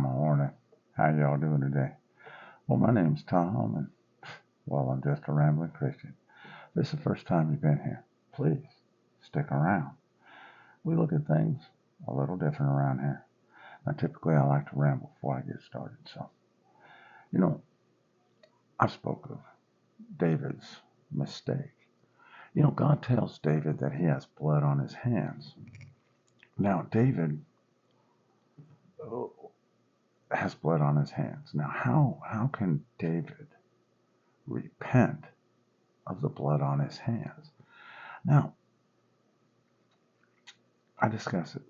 morning. How y'all doing today? Well, my name's Tom, and I'm just a rambling Christian. If this is the first time you've been here, please stick around. We look at things a little different around here. Now, typically, I like to ramble before I get started. So, I spoke of David's mistake. God tells David that he has blood on his hands. Now, David has blood on his hands. Now, how can David repent of the blood on his hands? Now, I discuss it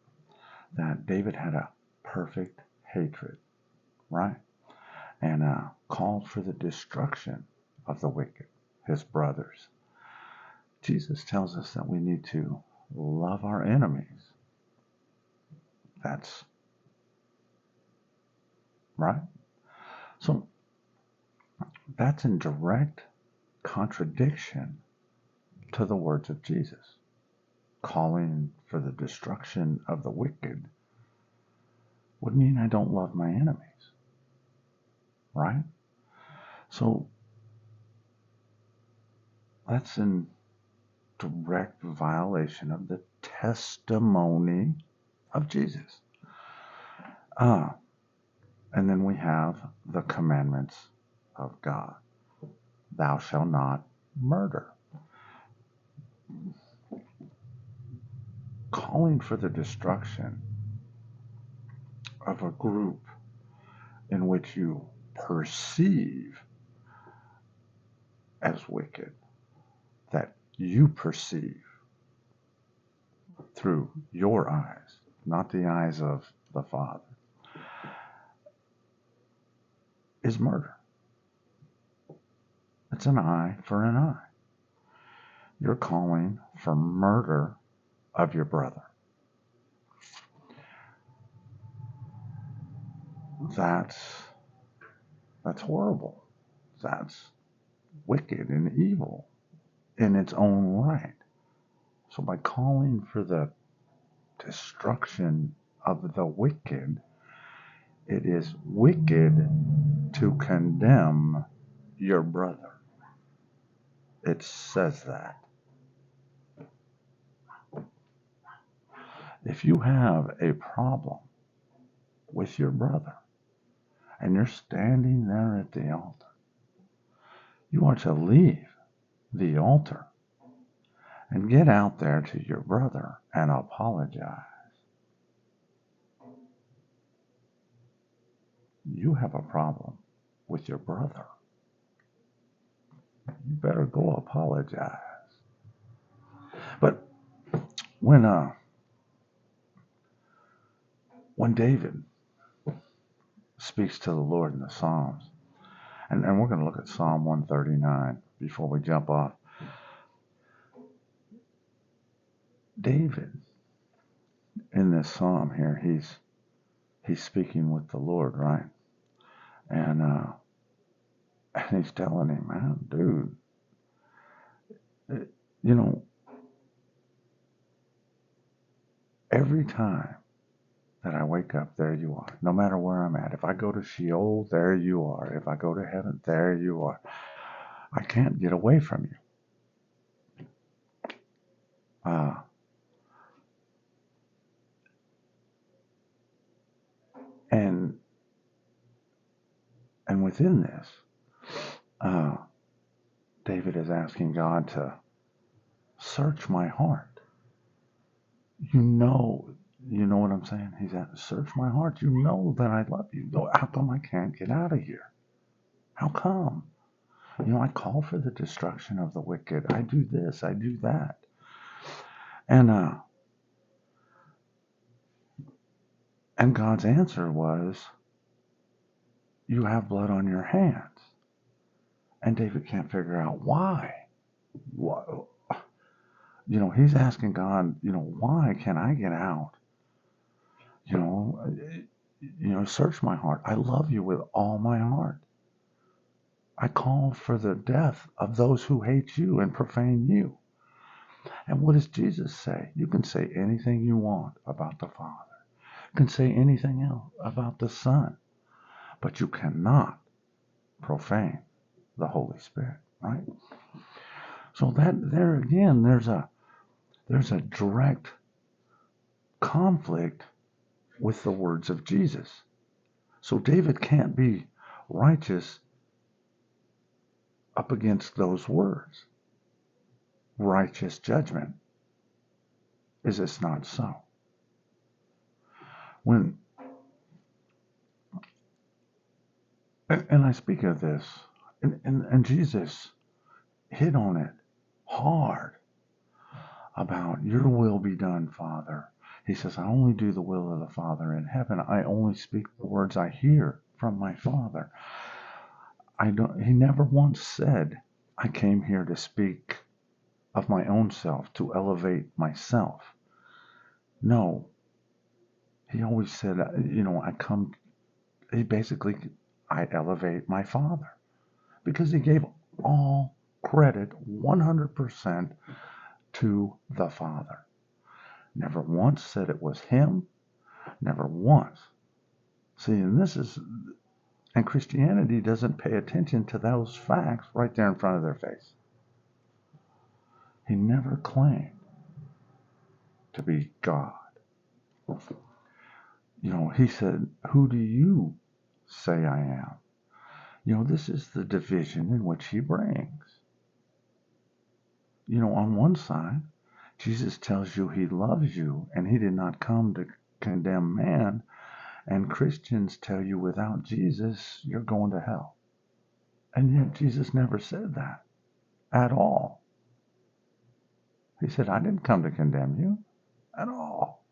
that David had a perfect hatred, right? And called for the destruction of the wicked, his brothers. Jesus tells us that we need to love our enemies. That's right. So that's in direct contradiction to the words of Jesus. Calling for the destruction of the wicked would mean I don't love my enemies, right? So that's in direct violation of the testimony of Jesus. And then we have the commandments of God. Thou shalt not murder. Calling for the destruction of a group in which you perceive as wicked, that you perceive through your eyes, not the eyes of the Father, is murder. It's an eye for an eye. You're calling for murder of your brother. That's horrible. That's wicked and evil in its own right. So by calling for the destruction of the wicked, it is wicked to condemn your brother. It says that. If you have a problem with your brother and you're standing there at the altar, you are to leave the altar and get out there to your brother and apologize. You have a problem with your brother. You better go apologize. But when David speaks to the Lord in the Psalms, and we're going to look at Psalm 139 before we jump off. David, in this psalm here, he's speaking with the Lord, right? And he's telling him, man, dude, every time that I wake up, there you are. No matter where I'm at. If I go to Sheol, there you are. If I go to heaven, there you are. I can't get away from you. And within this, David is asking God to search my heart. You know what I'm saying? He's at search my heart. You know that I love you. How come I can't get out of here? How come? I call for the destruction of the wicked. I do this. I do that. And God's answer was, you have blood on your hands. And David can't figure out why. He's asking God, why can I get out? Search my heart. I love you with all my heart. I call for the death of those who hate you and profane you. And what does Jesus say? You can say anything you want about the Father. You can say anything else about the Son. but you cannot profane the Holy Spirit, right? So that there again, there's a direct conflict with the words of Jesus. So David can't be righteous up against those words. Righteous judgment. Is this not so? When and I speak of this, and Jesus hit on it hard about your will be done, Father. He says, I only do the will of the Father in heaven. I only speak the words I hear from my Father. He never once said, I came here to speak of my own self, to elevate myself. No. He always said, I elevate my Father. Because he gave all credit, 100%, to the Father. Never once said it was him. Never once. See, and Christianity doesn't pay attention to those facts right there in front of their face. He never claimed to be God. He said, who do you say I am? This is the division in which he brings. On one side, Jesus tells you he loves you and he did not come to condemn man. And Christians tell you without Jesus, you're going to hell. And yet Jesus never said that at all. He said, I didn't come to condemn you at all.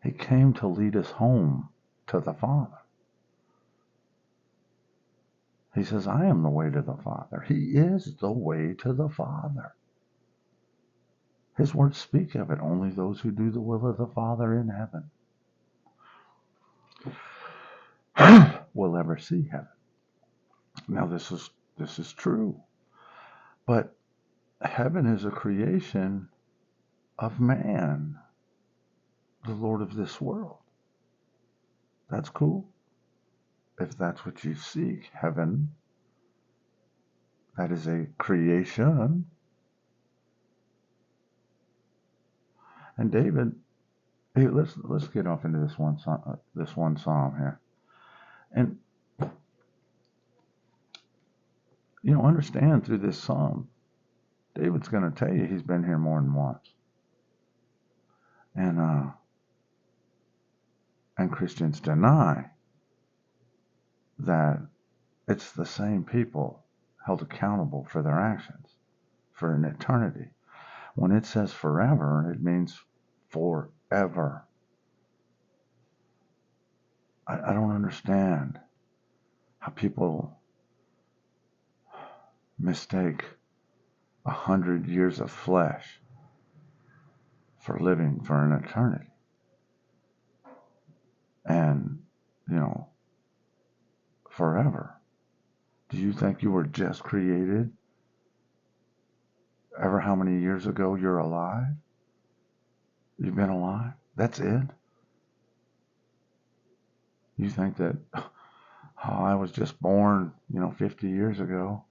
He came to lead us home to the Father. He says, I am the way to the Father. He is the way to the Father. His words speak of it. Only those who do the will of the Father in heaven will ever see heaven. Now this is true. But heaven is a creation of man, the Lord of this world. That's cool. If that's what you seek, heaven, that is a creation. And David, hey, let's get off into this one psalm here, and understand through this psalm, David's going to tell you he's been here more than once, and Christians deny that it's the same people held accountable for their actions for an eternity. When it says forever, it means forever. I don't understand how people mistake 100 years of flesh for living for an eternity. And, forever. Do you think you were just created? Ever how many years ago you're alive? You've been alive? That's it? You think that, I was just born, 50 years ago,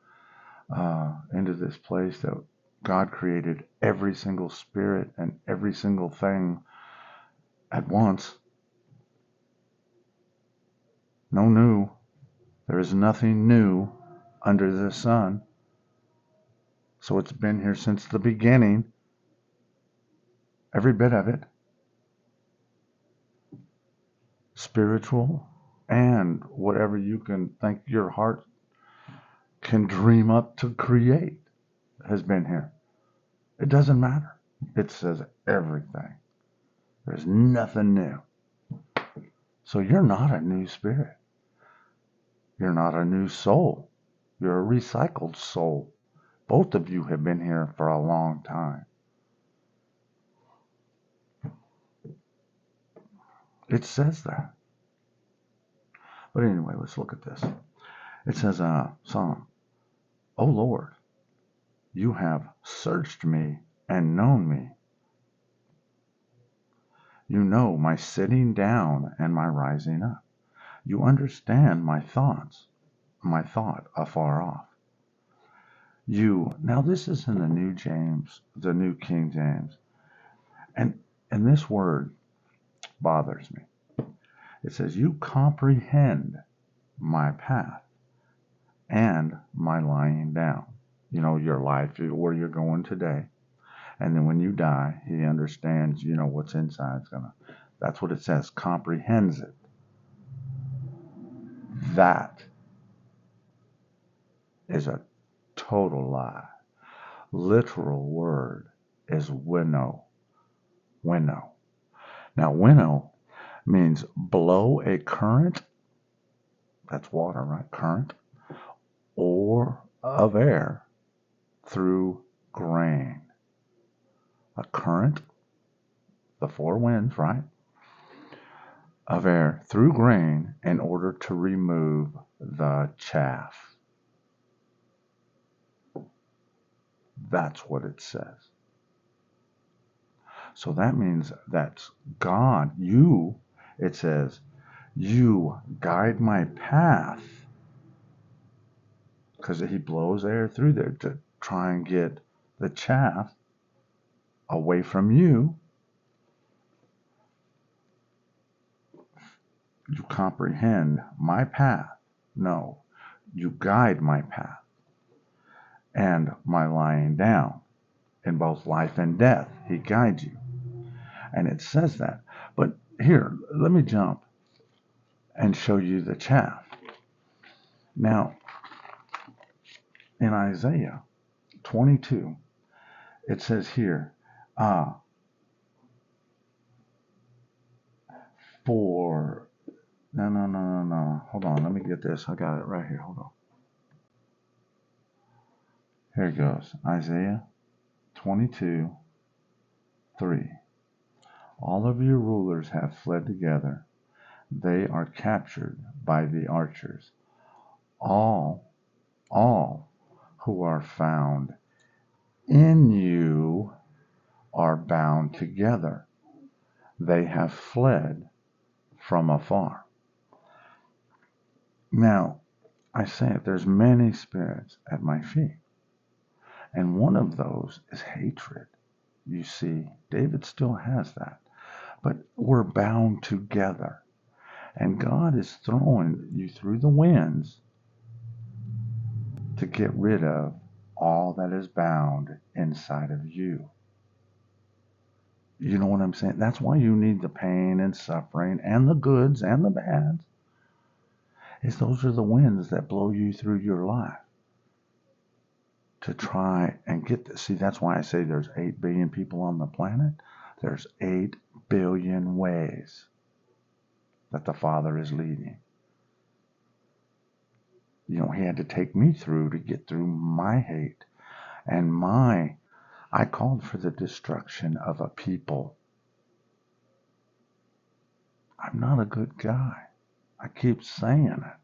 into this place that God created every single spirit and every single thing at once. No new. There is nothing new under the sun. So it's been here since the beginning. Every bit of it. Spiritual and whatever you can think your heart can dream up to create has been here. It doesn't matter. It says everything. There's nothing new. So you're not a new spirit. You're not a new soul. You're a recycled soul. Both of you have been here for a long time. It says that. But anyway, let's look at this. It says, Psalm, O Lord, you have searched me and known me. You know my sitting down and my rising up. You understand my thought afar off. Now this is in the New King James, and this word bothers me. It says, you comprehend my path and my lying down. Your life, where you're going today. And then when you die, he understands, what's inside. That's what it says, comprehends it. That is a total lie. Literal word is winnow. Winnow. Now, winnow means blow a current, that's water, right? Current, or of air through grain. A current, the four winds, right? Of air through grain in order to remove the chaff. That's what it says. So that means that God, it says, you guide my path, because he blows air through there to try and get the chaff away from you. You comprehend my path. No, you guide my path and my lying down. In both life and death, he guides you. And it says that. But here, let me jump and show you the chaff. Now, in Isaiah 22, it says here, no. Hold on, let me get this. I got it right here. Hold on. Here it goes. Isaiah 22:3. All of your rulers have fled together. They are captured by the archers. All who are found in you are bound together. They have fled from afar. Now, I say it, there's many spirits at my feet. And one of those is hatred. You see, David still has that. But we're bound together. And God is throwing you through the winds to get rid of all that is bound inside of you. You know what I'm saying? That's why you need the pain and suffering and the goods and the bads. Those are the winds that blow you through your life to try and get this. See, that's why I say there's 8 billion people on the planet. There's 8 billion ways that the Father is leading. He had to take me through to get through my hate and I called for the destruction of a people. I'm not a good guy. I keep saying it.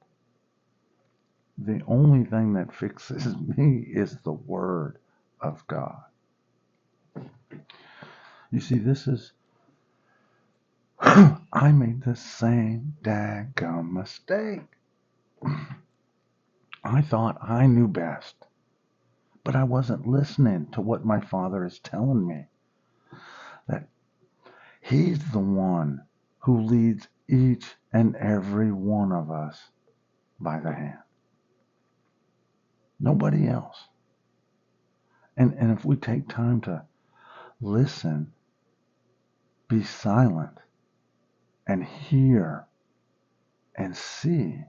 The only thing that fixes me is the Word of God. You see, this is, I made the same daggum mistake. I thought I knew best, but I wasn't listening to what my Father is telling me. That He's the one who leads each and every one of us by the hand. Nobody else. And if we take time to listen, be silent, and hear and see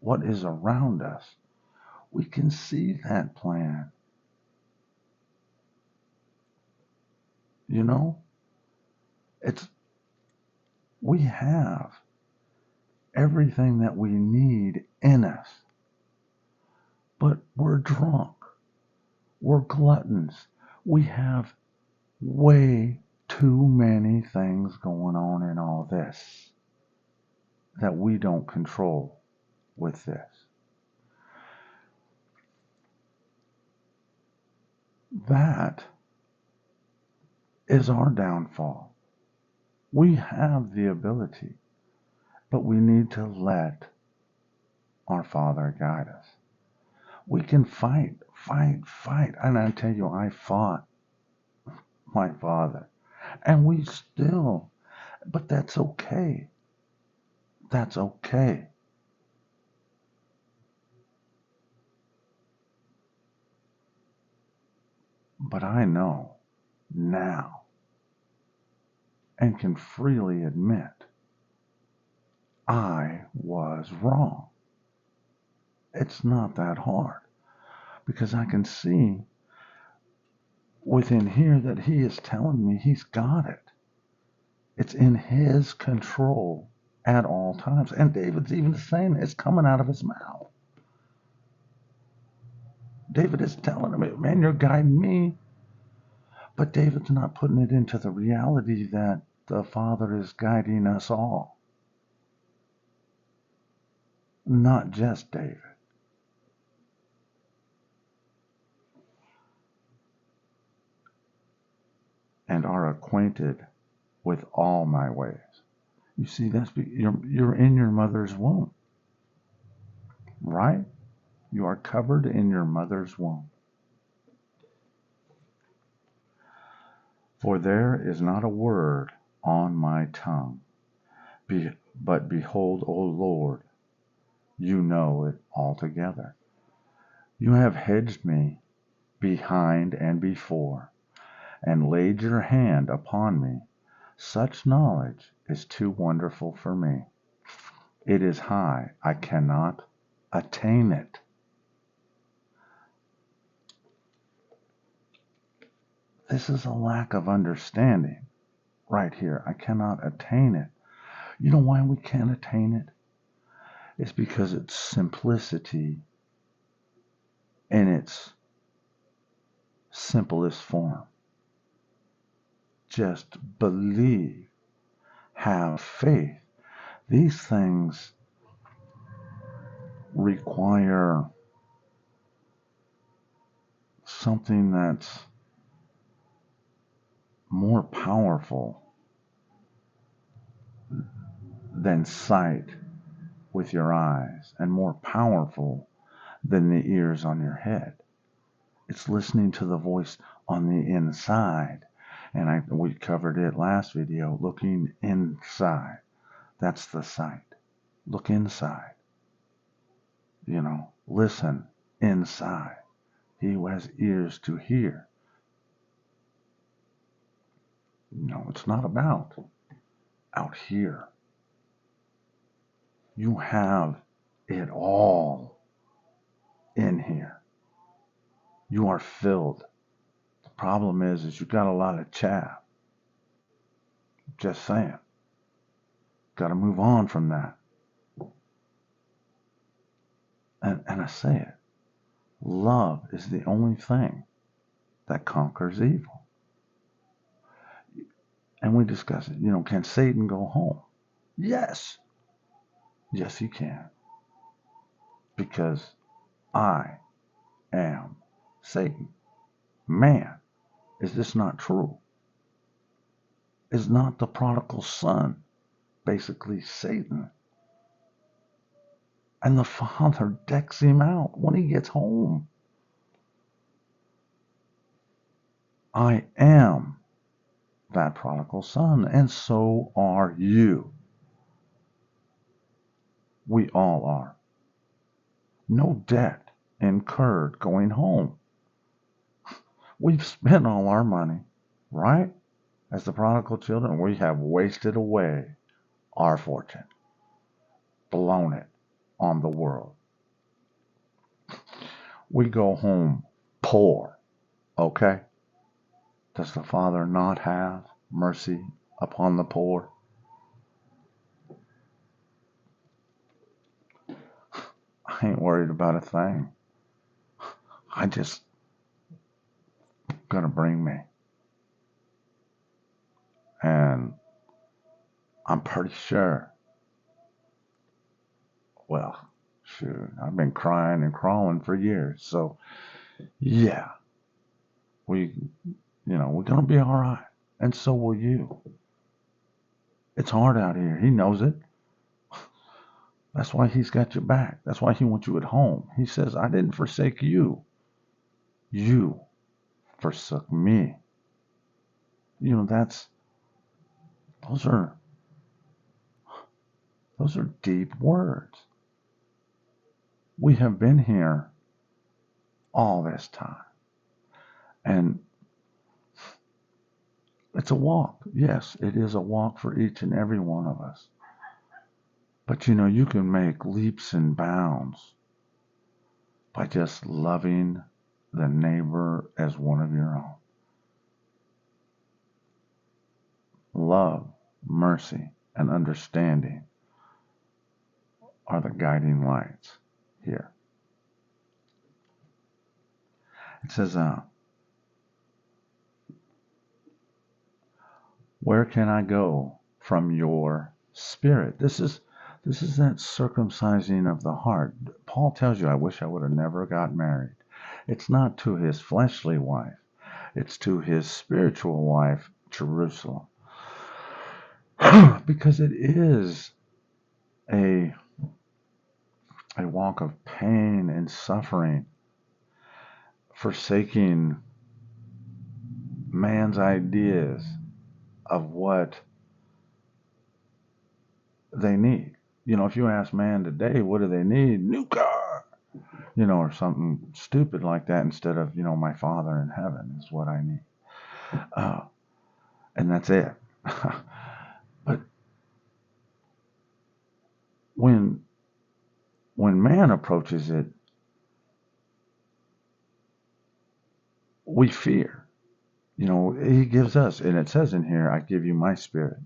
what is around us, we can see that plan. We have everything that we need in us, but we're drunk. We're gluttons. We have way too many things going on in all this that we don't control with this. That is our downfall. We have the ability, But we need to let our Father guide us. We can fight. And I tell you, I fought my father. And we still, but that's okay. That's okay. But I know now and can freely admit I was wrong. It's not that hard because I can see within here that he is telling me he's got it. It's in his control at all times. And David's even saying it's coming out of his mouth. David is telling him, man, you're guiding me. But David's not putting it into the reality that the Father is guiding us all. Not just David. And are acquainted with all my ways. You see, you're in your mother's womb, right? You are covered in your mother's womb. For there is not a word on my tongue, but behold, O Lord, you know it altogether. You have hedged me behind and before, and laid your hand upon me. Such knowledge is too wonderful for me. It is high, I cannot attain it. This is a lack of understanding right here. I cannot attain it. You know why we can't attain it? It's because it's simplicity in its simplest form. Just believe, have faith. These things require something that's more powerful than sight with your eyes and more powerful than the ears on your head. It's listening to the voice on the inside. And we covered it last video, looking inside. That's the sight. Look inside. Listen inside. He who has ears to hear. It's not about out here. You have it all in here. You are filled. The problem is you got a lot of chaff. Just saying. Got to move on from that. And I say it. Love is the only thing that conquers evil. And we discuss it. Can Satan go home? Yes. Yes, he can. Because I am Satan. Man, is this not true? Is not the prodigal son basically Satan? And the father decks him out when he gets home. I am that prodigal son, and so are you. We all are. No debt incurred going home. We've spent all our money, right? As the prodigal children, we have wasted away our fortune, blown it on the world. We go home poor, okay? Does the Father not have mercy upon the poor? I ain't worried about a thing. I just gonna bring me. And I'm pretty sure, well, shoot, I've been crying and crawling for years. So, yeah, we're gonna be all right. And so will you. It's hard out here. He knows it. That's why he's got your back. That's why he wants you at home. He says, I didn't forsake you. You forsook me. You know, those are those are deep words. We have been here all this time. And it's a walk. Yes, it is a walk for each and every one of us. But you know, you can make leaps and bounds by just loving the neighbor as one of your own. Love, mercy, and understanding are the guiding lights here. It says, where can I go from your spirit? This is that circumcising of the heart. Paul tells you, I wish I would have never got married. It's not to his fleshly wife. It's to his spiritual wife, Jerusalem. Because it is a walk of pain and suffering, forsaking man's ideas of what they need. You know, if you ask man today, what do they need? New car, you know, or something stupid like that, instead of, you know, my Father in heaven is what I need. And that's it. But when man approaches it, we fear. You know, he gives us, and it says in here, I give you my spirit.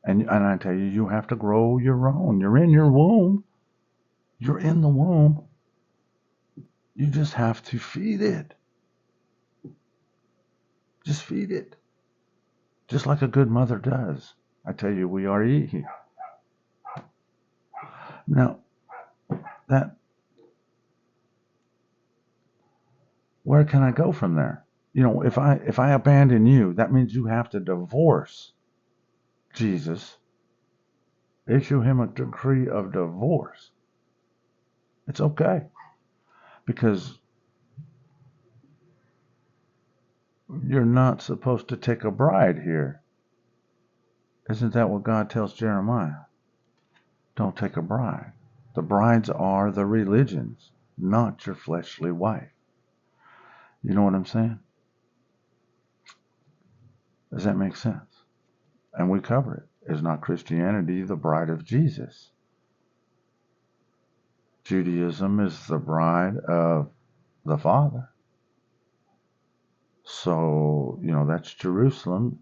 And I tell you, you have to grow your own. You're in your womb. You're in the womb. You just have to feed it. Just feed it. Just like a good mother does. I tell you, we are eating. Now, where can I go from there? You know, if I abandon you, that means you have to divorce Jesus, issue him a decree of divorce. It's okay, because you're not supposed to take a bride here. Isn't that what God tells Jeremiah? Don't take a bride. The brides are the religions, not your fleshly wife. You know what I'm saying? Does that make sense? And we cover it. Is not Christianity the bride of Jesus? Judaism is the bride of the Father. So, you know, that's Jerusalem.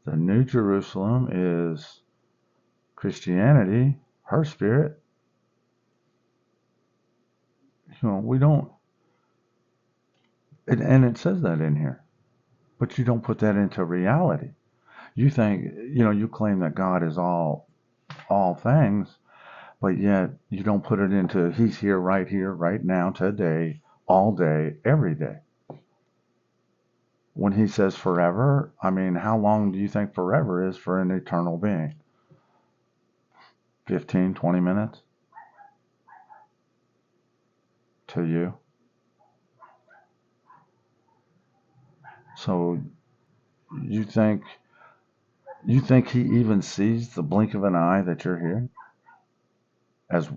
The New Jerusalem is Christianity, her spirit. You know, we don't, and it says that in here, but you don't put that into reality. You think, you know, you claim that God is all things, but yet you don't put it into he's here, right now, today, all day, every day. When he says forever, I mean, how long do you think forever is for an eternal being? 15, 20 minutes? To you? So you think he even sees the blink of an eye that you're here? As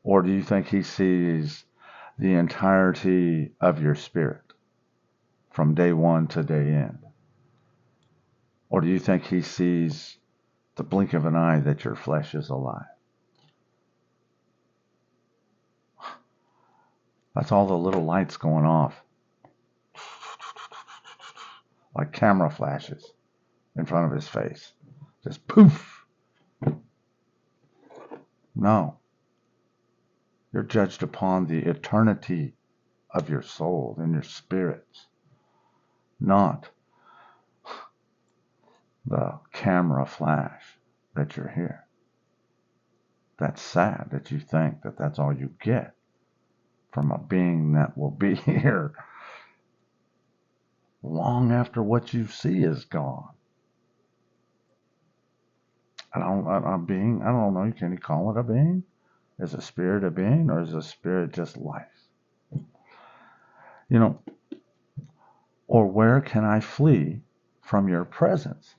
or do you think he sees the entirety of your spirit from day one to day end? Or do you think he sees the blink of an eye that your flesh is alive? That's all the little lights going off, like camera flashes in front of his face. Just poof. No. You're judged upon the eternity of your soul and your spirits, not the camera flash that you're here. That's sad that you think that that's all you get from a being that will be here long after what you see is gone. A being, I don't know, can you call it a being? Is a spirit a being, or is a spirit just life? You know, or where can I flee from your presence?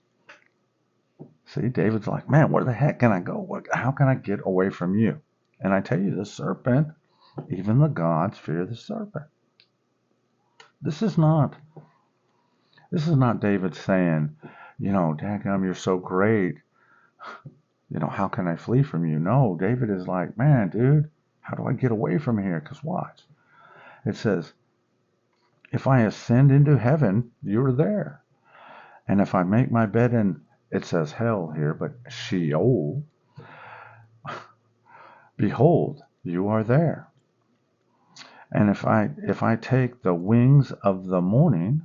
See, David's like, man, where the heck can I go? How can I get away from you? And I tell you, the serpent, even the gods fear the serpent. This is not David saying, dadgum, you're so great. How can I flee from you? No, David is like, man, dude, how do I get away from here? Because watch. It says, if I ascend into heaven, you're there. And if I make my bed in, it says hell here, but Sheol, behold, you are there. And if I take the wings of the morning,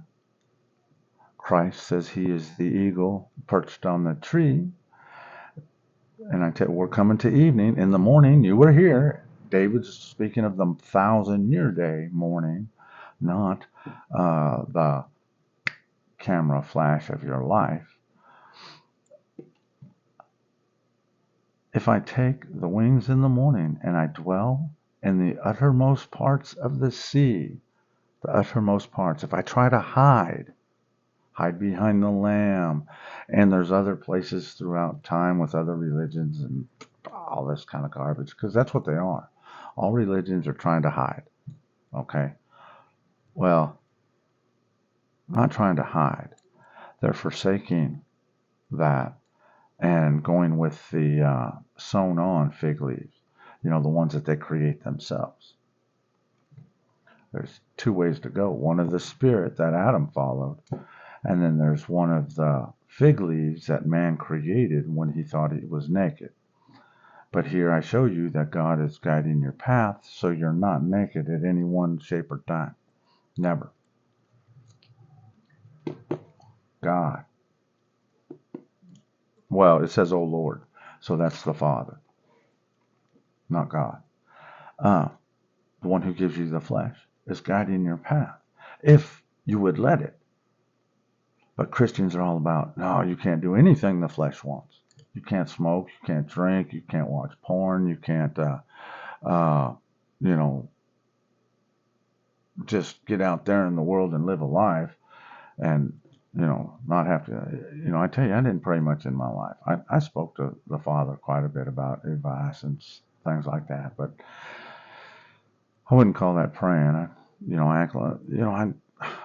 Christ says he is the eagle perched on the tree. And we're coming to evening. In the morning, you were here. David's speaking of the 1,000-year day morning, not the camera flash of your life. If I take the wings in the morning and I dwell in the uttermost parts of the sea, the uttermost parts, if I try to hide behind the Lamb, and there's other places throughout time with other religions and all this kind of garbage, because that's what they are. All religions are trying to hide, okay? Well, not trying to hide. They're forsaking that and going with the sewn on fig leaves, the ones that they create themselves. There's two ways to go. One of the spirit that Adam followed, and then there's one of the fig leaves that man created when he thought he was naked. But here I show you that God is guiding your path so you're not naked at any one shape or time. Never. God. Well, it says, oh Lord. So that's the Father, not God. The one who gives you the flesh is guiding your path, if you would let it. But Christians are all about, no, you can't do anything the flesh wants. You can't smoke, you can't drink, you can't watch porn, you can't, just get out there in the world and live a life and, not have to, I tell you, I didn't pray much in my life. I spoke to the Father quite a bit about advice and things like that, but I wouldn't call that praying.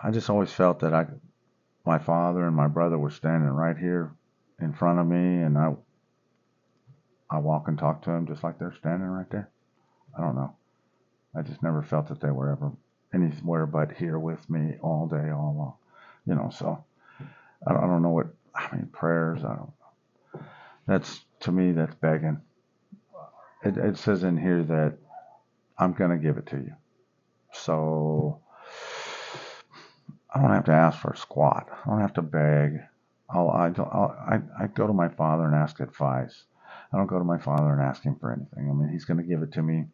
I just always felt that my father and my brother were standing right here in front of me, and I walk and talk to them just like they're standing right there. I don't know. I just never felt that they were ever anywhere but here with me all day, all long. So I don't know prayers. I don't know. To me, that's begging. It says in here that I'm going to give it to you. So I don't have to ask for a squat. I don't have to beg. I go to my Father and ask advice. I don't go to my Father and ask him for anything. I mean, he's going to give it to me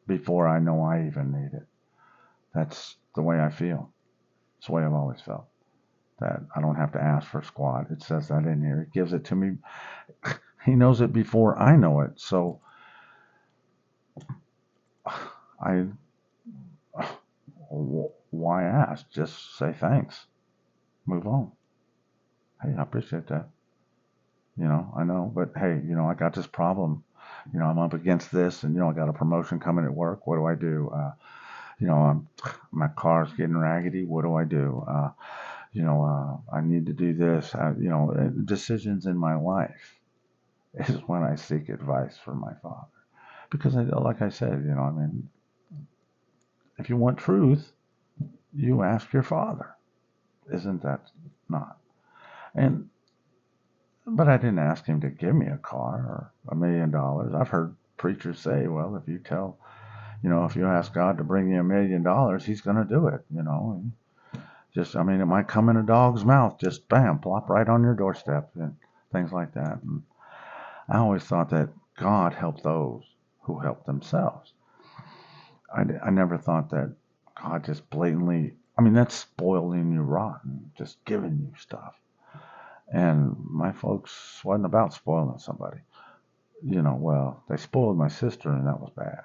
before I know I even need it. That's the way I feel. It's the way I've always felt. That I don't have to ask for squat. It says that in here. It gives it to me. He knows it before I know it. So why ask? Just say thanks. Move on. Hey, I appreciate that. I know, but hey, I got this problem. I'm up against this, and I got a promotion coming at work. What do I do? My car's getting raggedy. What do I do? I need to do this. Decisions in my life is when I seek advice from my Father, because like I said, if you want truth, you ask your Father. Isn't that not? But I didn't ask him to give me a car or $1 million. I've heard preachers say, well, if you ask God to bring you $1 million, he's going to do it. It might come in a dog's mouth, just bam, plop right on your doorstep and things like that. And I always thought that God helped those who help themselves. I never thought that God just blatantly, that's spoiling you rotten, just giving you stuff. And my folks wasn't about spoiling somebody. Well, they spoiled my sister, and that was bad.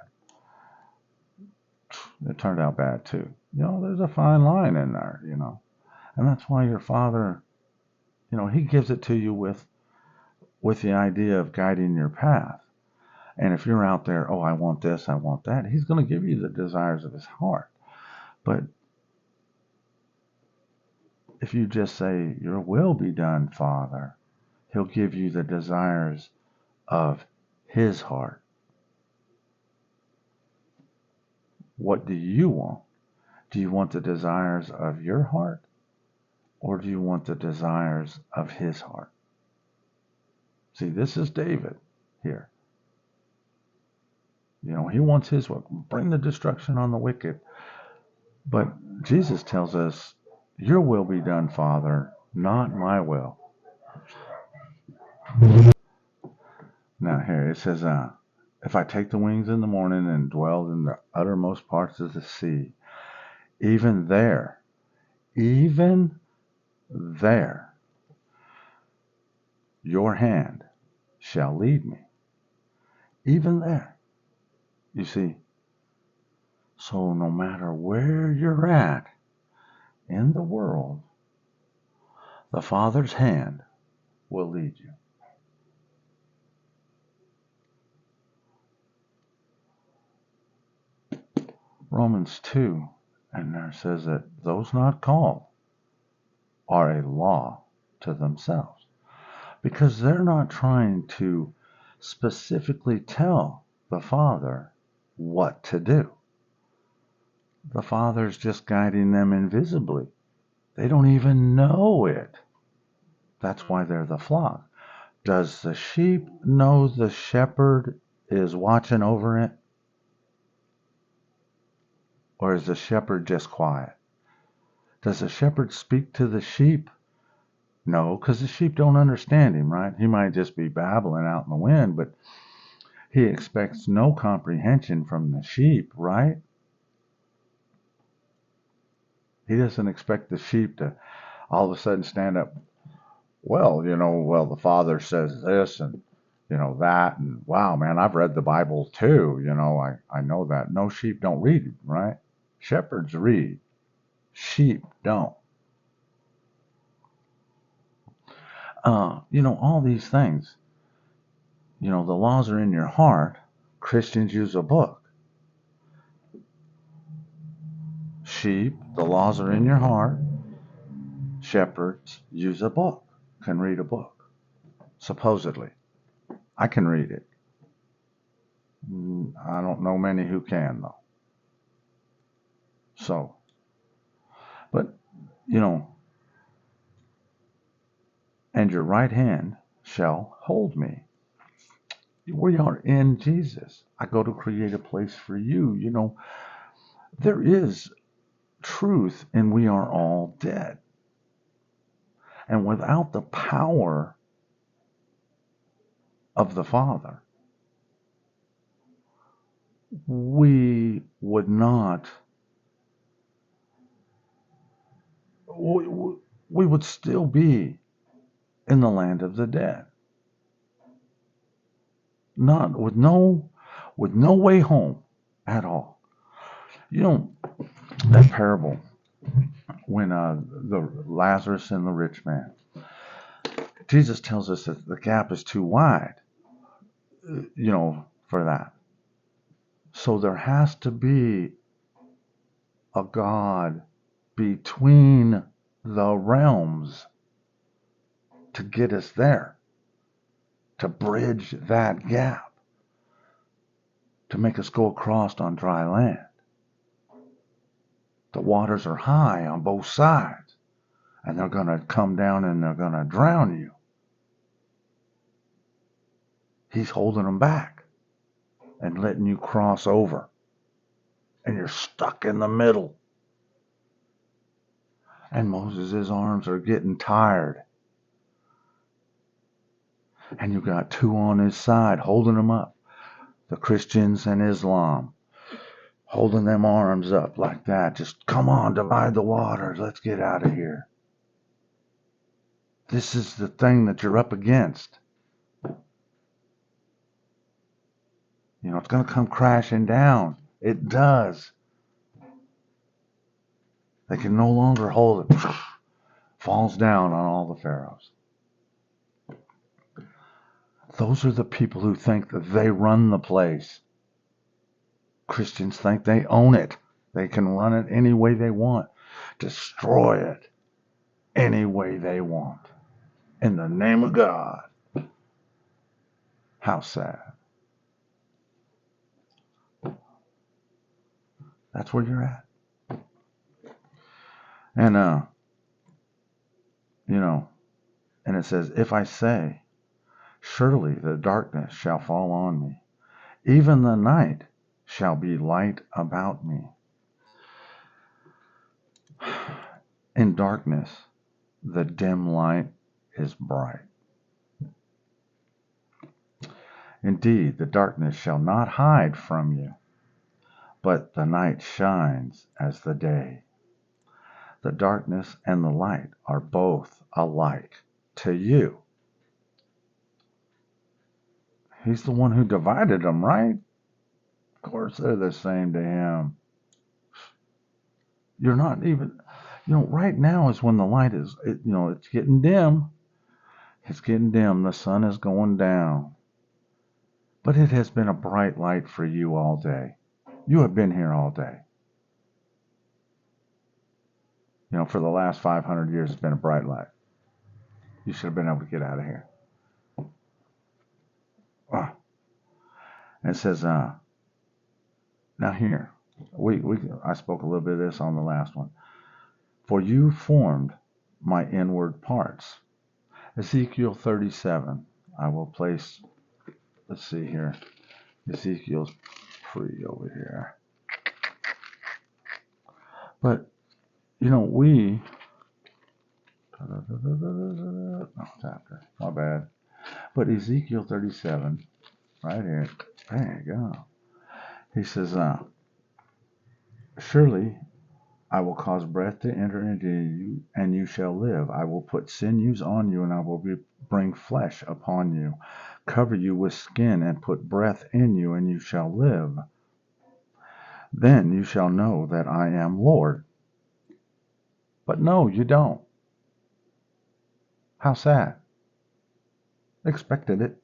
It turned out bad too. There's a fine line in there, and that's why your father, he gives it to you with the idea of guiding your path. And if you're out there, oh, I want this, I want that, he's going to give you the desires of his heart. But if you just say, your will be done, Father, he'll give you the desires of his heart. What do you want? Do you want the desires of your heart? Or do you want the desires of his heart? See, this is David here. He wants his will. Bring the destruction on the wicked. But Jesus tells us, your will be done, Father, not my will. Now here it says, if I take the wings in the morning and dwell in the uttermost parts of the sea, even there, your hand shall lead me. Even there. You see, so no matter where you're at in the world, the Father's hand will lead you. Romans 2, and there says that those not called are a law to themselves, because they're not trying to specifically tell the Father what to do. The Father's just guiding them invisibly. They don't even know it. That's why they're the flock. Does the sheep know the shepherd is watching over it? Or is the shepherd just quiet? Does the shepherd speak to the sheep? No, because the sheep don't understand him, right? He might just be babbling out in the wind, but he expects no comprehension from the sheep, right? He doesn't expect the sheep to all of a sudden stand up. Well, the Father says this and, that. And wow, man, I've read the Bible too. I know that. No, sheep don't read, right? Shepherds read. Sheep don't. All these things. The laws are in your heart. Christians use a book. Sheep, the laws are in your heart. Shepherds use a book, can read a book. Supposedly. I can read it. I don't know many who can, though. So, but, and your right hand shall hold me. We are in Jesus. I go to create a place for you. There is truth, and we are all dead. And without the power of the Father, we would not, we would still be in the land of the dead. Not with no way home at all. That parable when the Lazarus and the rich man, Jesus tells us that the gap is too wide, for that. So there has to be a God between the realms to get us there, to bridge that gap, to make us go across on dry land. The waters are high on both sides, and they're going to come down and they're going to drown you. He's holding them back and letting you cross over, and you're stuck in the middle. And Moses' arms are getting tired. And you got two on his side holding him up. The Christians and Islam. Holding them arms up like that. Just come on, divide the waters. Let's get out of here. This is the thing that you're up against. It's going to come crashing down. It does. They can no longer hold it. Falls down on all the pharaohs. Those are the people who think that they run the place. Christians think they own it. They can run it any way they want. Destroy it any way they want. In the name of God. How sad. That's where you're at. And, and it says, if I say, surely the darkness shall fall on me, even the night shall be light about me. In darkness, the dim light is bright. Indeed, the darkness shall not hide from you, but the night shines as the day. The darkness and the light are both alike to you. He's the one who divided them, right? Of course they're the same to him. You're not even, right now is when the light is, it's getting dim. It's getting dim. The sun is going down. But it has been a bright light for you all day. You have been here all day. For the last 500 years, it's been a bright light. You should have been able to get out of here. And it says, now here, I spoke a little bit of this on the last one. For you formed my inward parts. Ezekiel 37. I will place, let's see here. Ezekiel's free over here. But, we, chapter, my bad. But Ezekiel 37, right here, there you go. He says, surely I will cause breath to enter into you, and you shall live. I will put sinews on you, and I will bring flesh upon you, cover you with skin, and put breath in you, and you shall live. Then you shall know that I am Lord. But no, you don't. How sad. Expected it.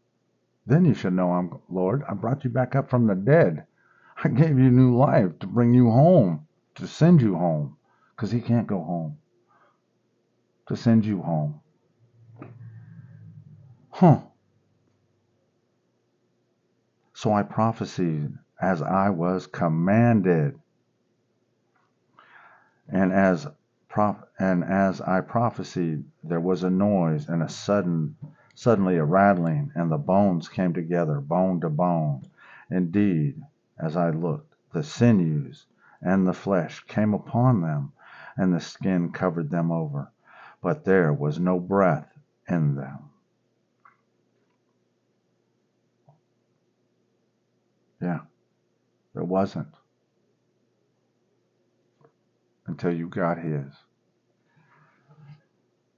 Then you should know I'm Lord. I brought you back up from the dead. I gave you new life to bring you home, to send you home, because he can't go home. To send you home. So I prophesied as I was commanded. And as I prophesied, there was a noise and suddenly a rattling, and the bones came together, bone to bone. Indeed, as I looked, the sinews and the flesh came upon them, and the skin covered them over, but there was no breath in them. Yeah, there wasn't. Until you got his.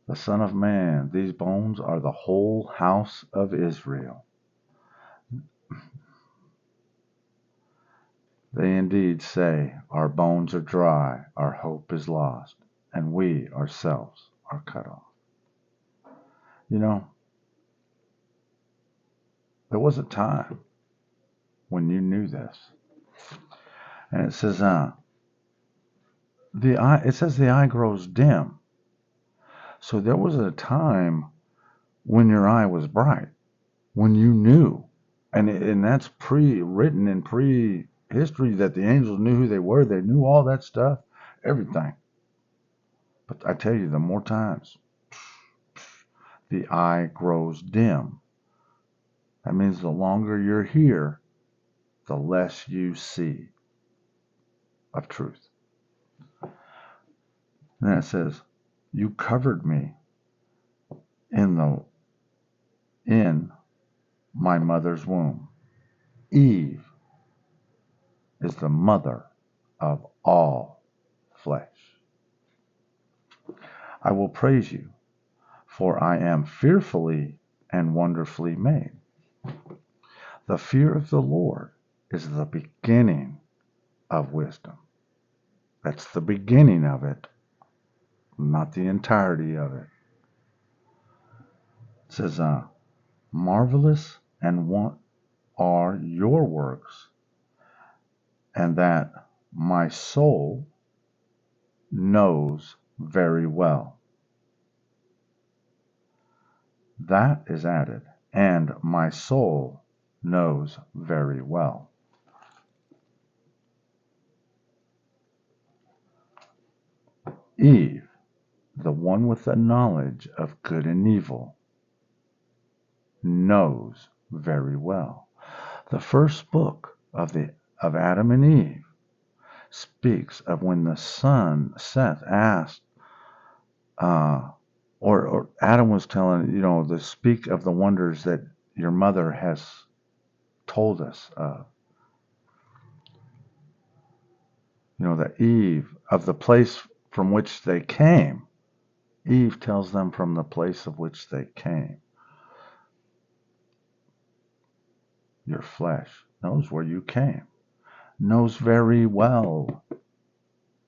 The Son of Man, these bones are the whole house of Israel. They indeed say, our bones are dry, our hope is lost, and we ourselves are cut off. There was a time when you knew this. And it says, the eye grows dim. So there was a time when your eye was bright, when you knew. And that's pre-written in pre-history that the angels knew who they were. They knew all that stuff, everything. But I tell you, the more times the eye grows dim, that means the longer you're here, the less you see of truth. And then it says, you covered me in my mother's womb. Eve is the mother of all flesh. I will praise you, for I am fearfully and wonderfully made. The fear of the Lord is the beginning of wisdom. That's the beginning of it, not the entirety of it. It says, marvelous and what are your works, and that my soul knows very well. That is added, and my soul knows very well. Eve, the one with the knowledge of good and evil, knows very well. The first book of Adam and Eve speaks of when the son Seth asked, or Adam was telling, to speak of the wonders that your mother has told us of. That Eve, of the place from which they came, Eve tells them from the place of which they came. Your flesh knows where you came, knows very well.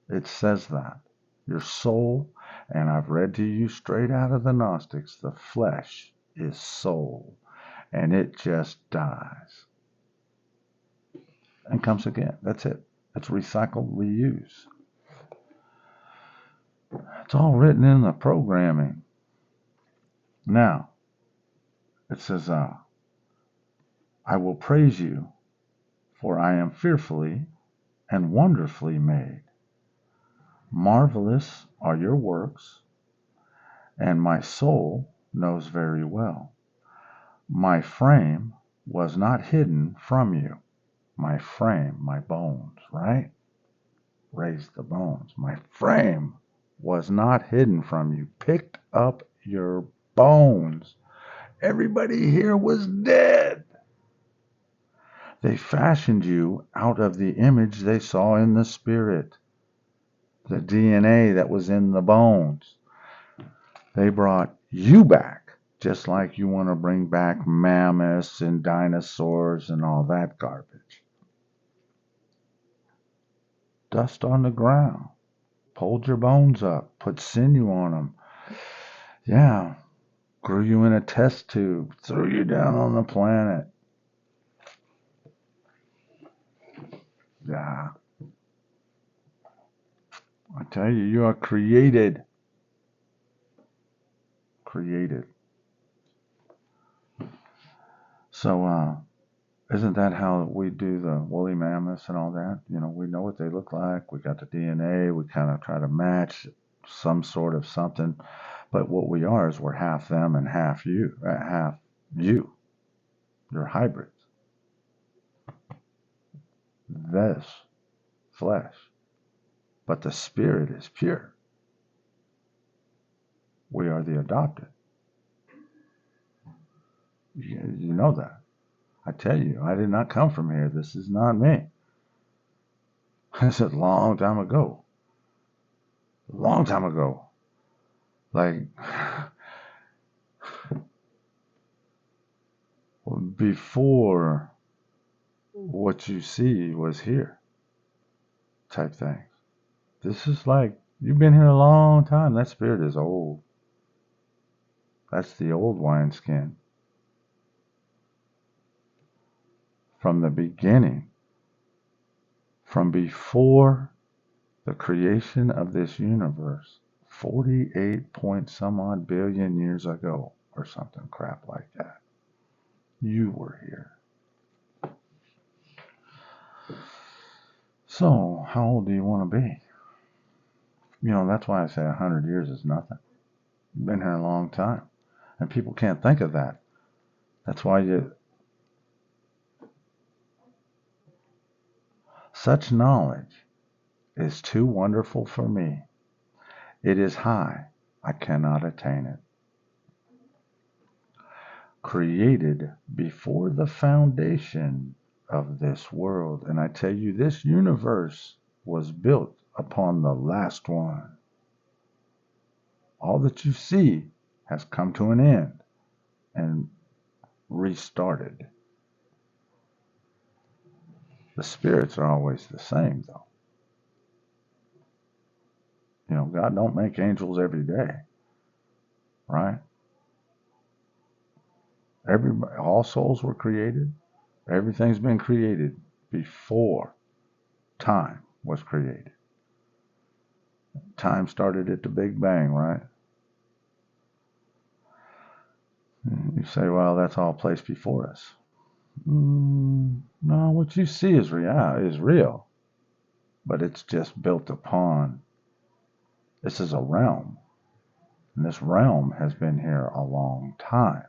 It says that. Your soul, and I've read to you straight out of the Gnostics, the flesh is soul, and it just dies and comes again. That's it. It's recycled, reuse. It's all written in the programming. Now, it says, I will praise you, for I am fearfully and wonderfully made. Marvelous are your works, and my soul knows very well. My frame was not hidden from you. My frame, my bones, right? Raise the bones. My frame was not hidden from you. Picked up your bones. Everybody here was dead. They fashioned you out of the image they saw in the spirit, the DNA that was in the bones. They brought you back, just like you want to bring back mammoths and dinosaurs and all that garbage. Dust on the ground. Pulled your bones up. Put sinew on them. Yeah. Grew you in a test tube. Threw you down on the planet. Yeah. I tell you, you are created. Created. So, isn't that how we do the woolly mammoths and all that? We know what they look like. We got the DNA. We kind of try to match some sort of something. But what we are is we're half them and half you. Half you. You're hybrids. This flesh. But the spirit is pure. We are the adopted. You know that. I tell you, I did not come from here. This is not me. This is a long time ago. A long time ago. Like, before what you see was here. Type things. This is like, you've been here a long time. That spirit is old. That's the old wineskin. From the beginning. From before the creation of this universe. 48 point some odd billion years ago. Or something crap like that. You were here. So, how old do you want to be? That's why I say 100 years is nothing. You've been here a long time. And people can't think of that. That's why such knowledge is too wonderful for me. It is high. I cannot attain it. Created before the foundation of this world. And I tell you, this universe was built upon the last one. All that you see has come to an end and restarted. The spirits are always the same, though. God don't make angels every day, right? Everybody, all souls were created. Everything's been created before time was created. Time started at the Big Bang, right? You say, well, that's all placed before us. No, what you see is real, but it's just built upon. This is a realm, and this realm has been here a long time,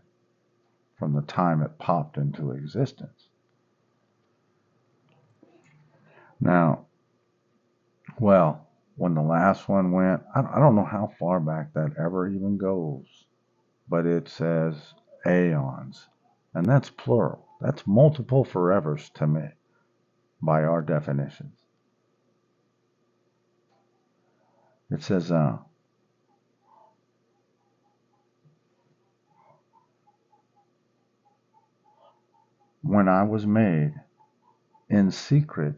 from the time it popped into existence. Now, well, when the last one went, I don't know how far back that ever even goes, but it says aeons, and that's plural. That's multiple forevers to me by our definitions. It says, when I was made in secret.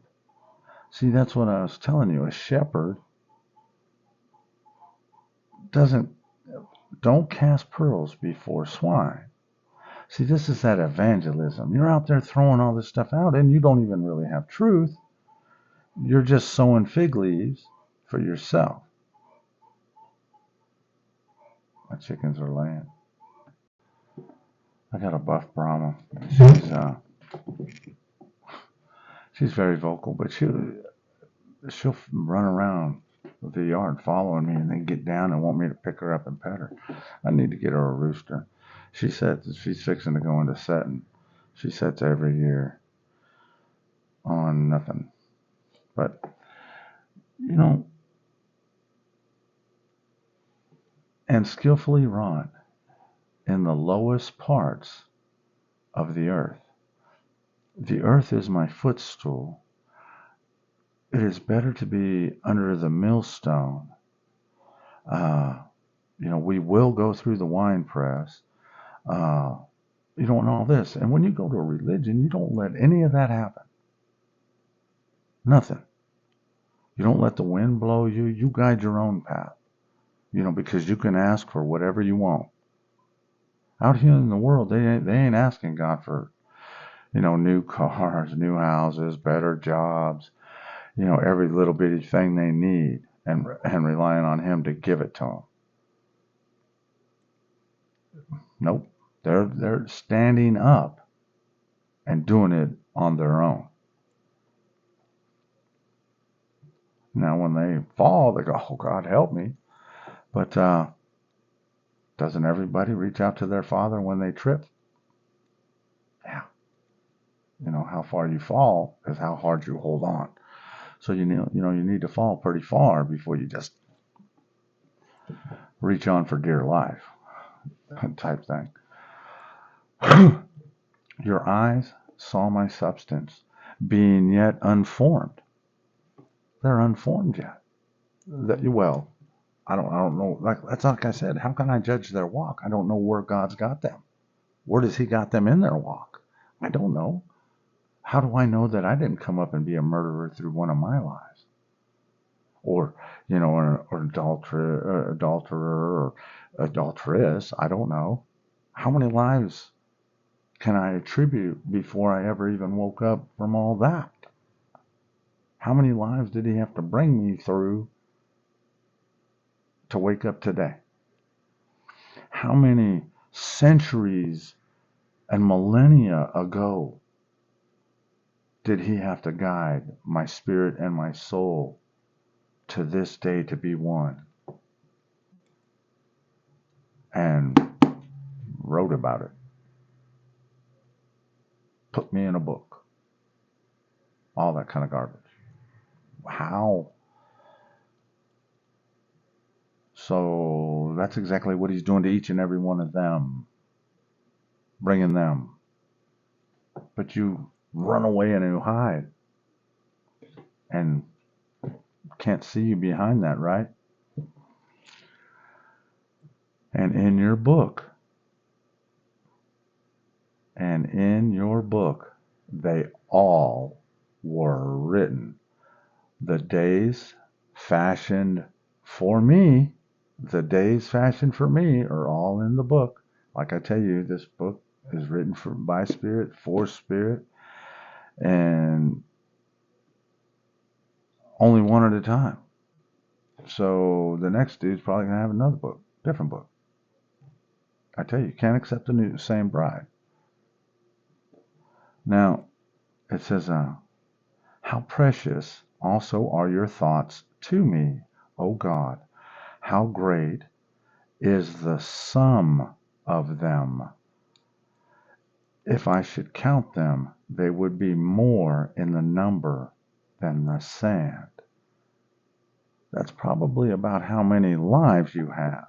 See, that's what I was telling you. A shepherd don't cast pearls before swine. See, this is that evangelism. You're out there throwing all this stuff out, and you don't even really have truth. You're just sowing fig leaves for yourself. My chickens are laying. I got a buff Brahma. She's very vocal, but she'll run around the yard following me and then get down and want me to pick her up and pet her. I need to get her a rooster. She said that she's fixing to go into setting. She sets every year on nothing. But, and skillfully wrought in the lowest parts of the earth. The earth is my footstool. It is better to be under the millstone. We will go through the wine press. You don't know this. And when you go to a religion, you don't let any of that happen. Nothing. You don't let the wind blow you. You guide your own path. Because you can ask for whatever you want. Out here in the world, they ain't asking God for, new cars, new houses, better jobs, every little bitty thing they need, and relying on Him to give it to them. Nope. They're standing up and doing it on their own. Now, when they fall, they go, "Oh, God, help me." But doesn't everybody reach out to their Father when they trip? Yeah. How far you fall is how hard you hold on. So you need to fall pretty far before you just reach on for dear life, type thing. Your eyes saw my substance, being yet unformed. They're unformed yet. I don't know. That's like I said. How can I judge their walk? I don't know where God's got them. Where does He got them in their walk? I don't know. How do I know that I didn't come up and be a murderer through one of my lives? Or, an adulterer or adulteress? I don't know. How many lives can I attribute before I ever even woke up from all that? How many lives did He have to bring me through to wake up today? How many centuries and millennia ago did He have to guide my spirit and my soul to this day to be one? And wrote about it. Put me in a book. All that kind of garbage. How? So that's exactly what He's doing to each and every one of them. Bringing them. But you run away and you hide. And can't see you behind that, right? And in your book, they all were written. The days fashioned for me, the days fashioned for me are all in the book. Like I tell you, this book is written by Spirit, for Spirit, and only one at a time. So the next dude's probably going to have another book, different book. I tell you, can't accept the same bride. Now, it says, how precious also are your thoughts to me, O God. How great is the sum of them. If I should count them, they would be more in the number than the sand. That's probably about how many lives you have.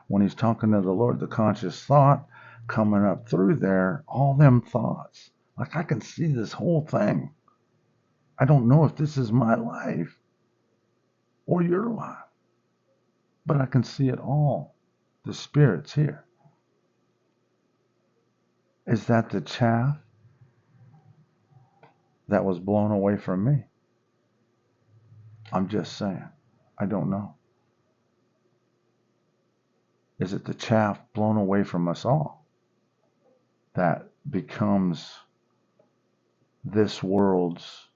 When he's talking to the Lord, the conscious thought coming up through there, all them thoughts. Like I can see this whole thing. I don't know if this is my life or your life, but I can see it all. The Spirit's here. Is that the chaff that was blown away from me? I'm just saying. I don't know. Is it the chaff blown away from us all that becomes this world's,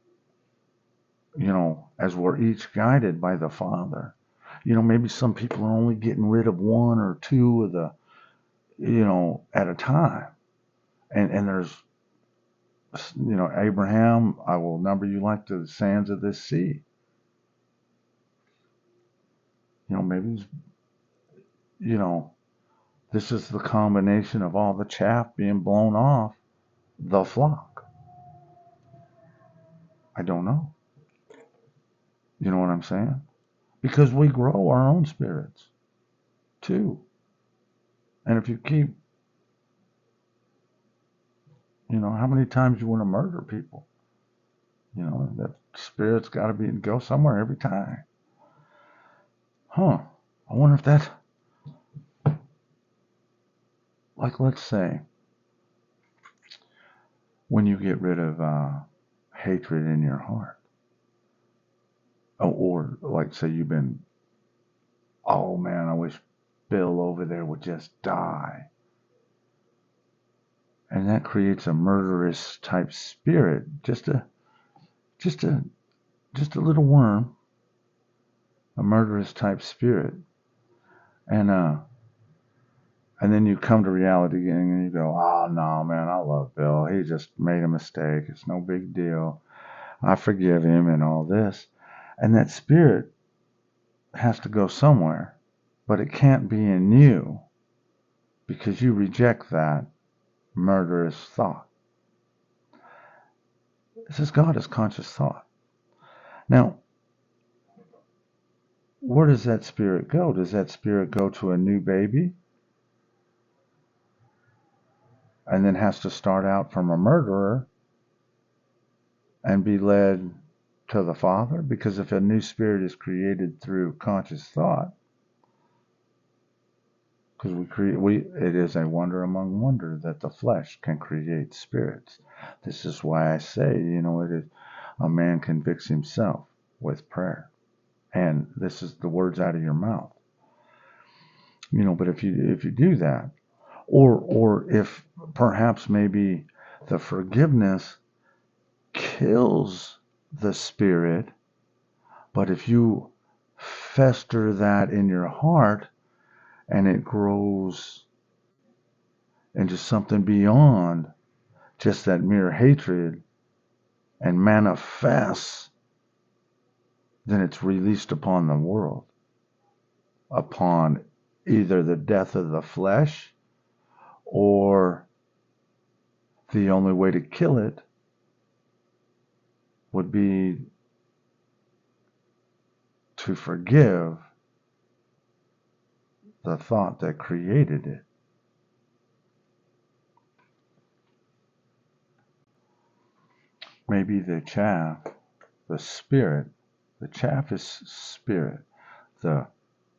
as we're each guided by the Father? Maybe some people are only getting rid of one or two of the, at a time. And there's, Abraham, I will number you like the sands of this sea. Maybe, this is the combination of all the chaff being blown off the flock. I don't know. You know what I'm saying? Because we grow our own spirits too. And if you keep, how many times you want to murder people? That spirit's got to go somewhere every time. I wonder if that, like, let's say, when you get rid of hatred in your heart, or like, say you've been, oh man, I wish Bill over there would just die. And that creates a murderous type spirit, just a little worm, a murderous type spirit. And then you come to reality and you go, oh no, man, I love Bill. He just made a mistake. It's no big deal. I forgive him and all this. And that spirit has to go somewhere, but it can't be in you because you reject that murderous thought. This is God is conscious thought. Now, where does that spirit go? Does that spirit go to a new baby and then has to start out from a murderer and be led to the Father? Because if a new spirit is created through conscious thought, because it is a wonder among wonder that the flesh can create spirits. This is why I say, it is a man convicts himself with prayer, and this is the words out of your mouth. But if you do that, or if perhaps maybe the forgiveness kills the spirit, but if you fester that in your heart and it grows into something beyond just that mere hatred and manifests, then it's released upon the world, upon either the death of the flesh or the only way to kill it would be to forgive the thought that created it. Maybe the chaff, the spirit, the chaff is spirit, the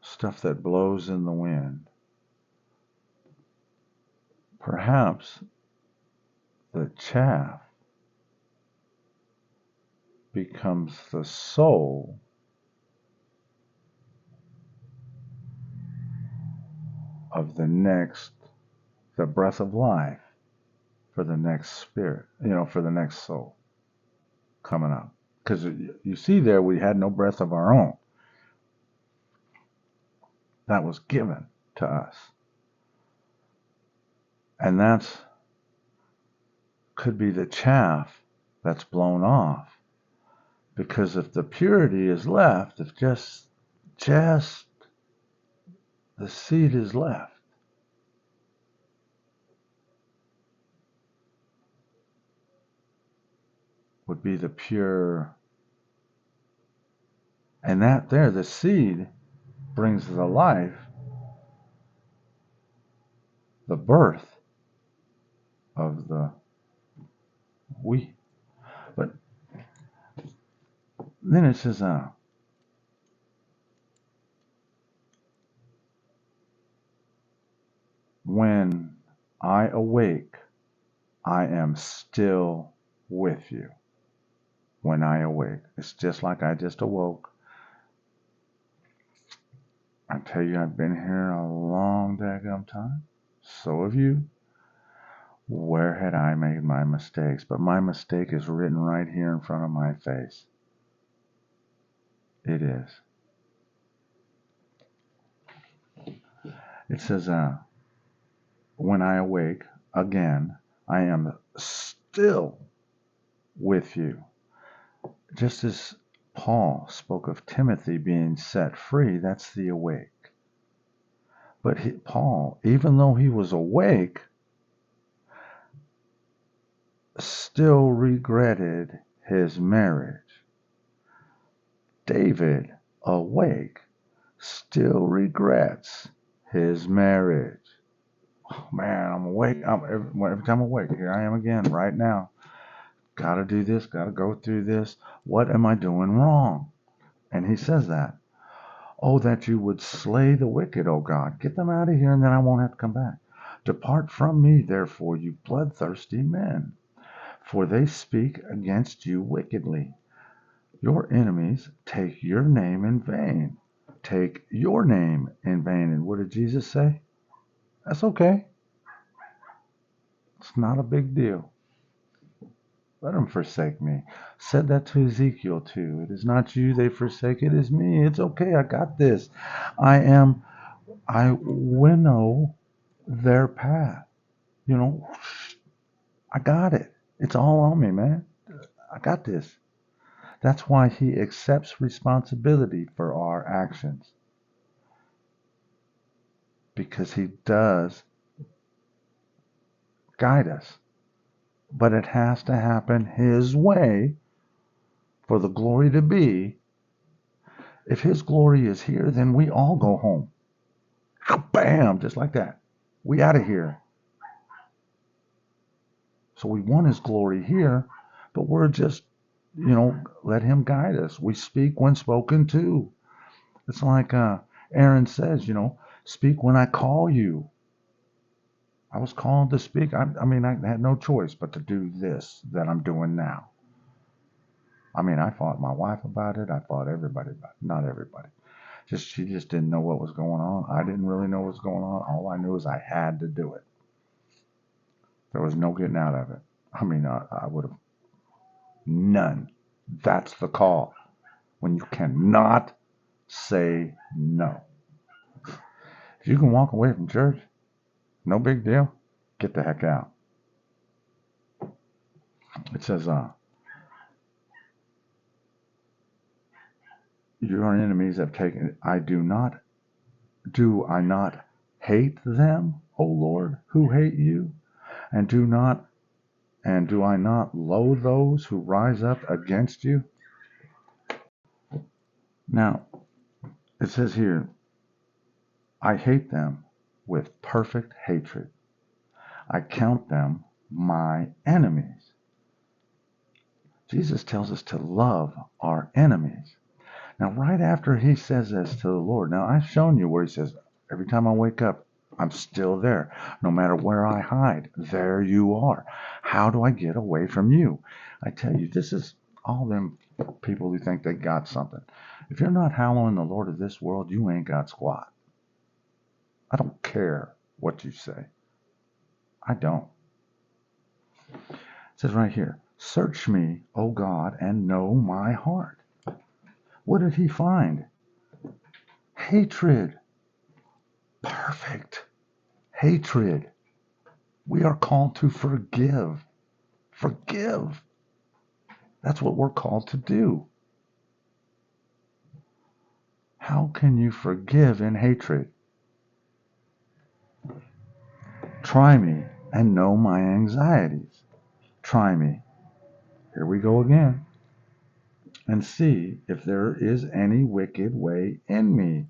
stuff that blows in the wind. perhaps the chaff becomes the soul of the breath of life for the next spirit, for the next soul coming up. Because you see there, we had no breath of our own. That was given to us. And could be the chaff that's blown off. Because if the purity is left, if just the seed is left, would be the pure. And the seed brings the life, the birth of the wheat. But then it says, when I awake, I am still with you. When I awake. It's just like I just awoke. I tell you, I've been here a long daggum time. So have you. Where had I made my mistakes? But my mistake is written right here in front of my face. It is. It says, when I awake, again, I am still with you. Just as Paul spoke of Timothy being set free, that's the awake. But Paul, even though he was awake, still regretted his marriage. David, awake, still regrets his marriage. Oh, man, I'm awake. Every time I'm awake, here I am again, right now. Got to do this, got to go through this. What am I doing wrong? And he says that. Oh, that you would slay the wicked, O God. Get them out of here, and then I won't have to come back. Depart from me, therefore, you bloodthirsty men, for they speak against you wickedly. Your enemies take your name in vain. Take your name in vain. And what did Jesus say? That's okay. It's not a big deal. Let them forsake me. Said that to Ezekiel too. It is not you they forsake, it is me. It's okay, I got this. I winnow their path. I got it. It's all on me, man. I got this. That's why he accepts responsibility for our actions. Because he does guide us. But it has to happen his way for the glory to be. If his glory is here, then we all go home. Bam! Just like that. We out of here. So we want his glory here, but we're just, let him guide us. We speak when spoken to. It's like Aaron says, speak when I call you. I was called to speak. I had no choice but to do this that I'm doing now. I fought my wife about it. I fought everybody about it. Not everybody. She just didn't know what was going on. I didn't really know what was going on. All I knew is I had to do it. There was no getting out of it. I would have none. That's the call. When you cannot say no. If you can walk away from church, no big deal. Get the heck out. It says, your enemies have taken it. Do I not hate them, O Lord, who hate you? And do I not loathe those who rise up against you? Now, it says here, I hate them with perfect hatred. I count them my enemies. Jesus tells us to love our enemies. Now, right after he says this to the Lord, now I've shown you where he says, every time I wake up, I'm still there. No matter where I hide, there you are. How do I get away from you? I tell you, this is all them people who think they got something. If you're not hallowing the Lord of this world, you ain't got squat. I don't care what you say. I don't. It says right here, search me, O God, and know my heart. What did he find? Hatred. Perfect. Hatred. We are called to forgive. Forgive. That's what we're called to do. How can you forgive in hatred? Try me and know my anxieties. Try me. Here we go again. And see if there is any wicked way in me.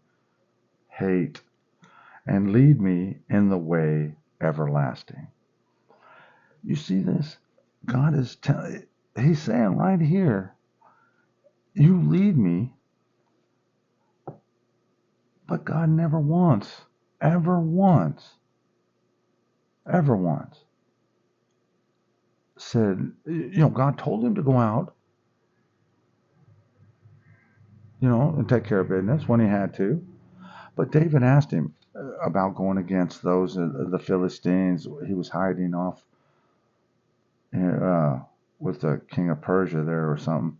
Hate. And lead me in the way everlasting. You see this? God is telling, he's saying right here, you lead me, but God never once, ever once, ever once said, God told him to go out, and take care of business when he had to. But David asked him about going against those, the Philistines. He was hiding off with the king of Persia there or something,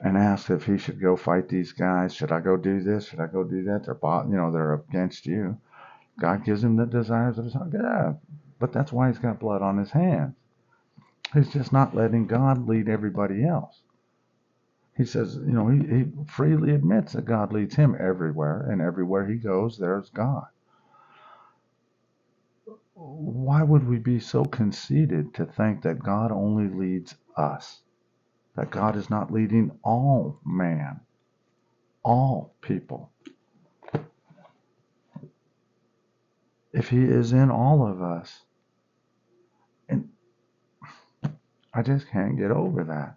and asked if he should go fight these guys. Should I go do this? Should I go do that? They're against you. God gives him the desires of his heart. Yeah, but that's why he's got blood on his hands. He's just not letting God lead everybody else. He says, he freely admits that God leads him everywhere, and everywhere he goes, there's God. Why would we be so conceited to think that God only leads us? That God is not leading all man, all people. If he is in all of us, and I just can't get over that.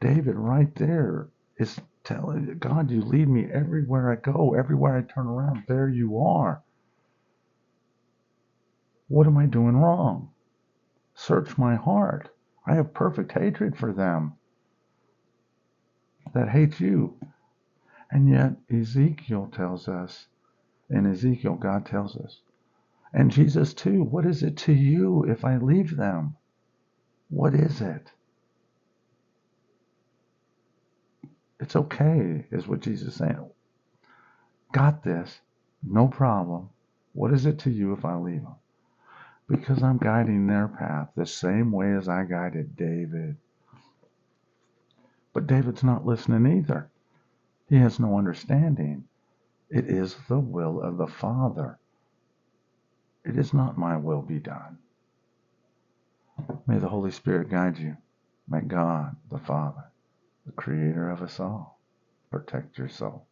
David right there is telling God, you lead me everywhere I go, everywhere I turn around, there you are. What am I doing wrong? Search my heart. I have perfect hatred for them that hate you. And yet Ezekiel tells us, in Ezekiel God tells us, and Jesus too, what is it to you if I leave them? What is it? It's okay, is what Jesus is saying. Got this, no problem. What is it to you if I leave them? Because I'm guiding their path the same way as I guided David. But David's not listening either. He has no understanding. It is the will of the Father. It is not my will be done. May the Holy Spirit guide you. May God, the Father, the Creator of us all, protect your soul.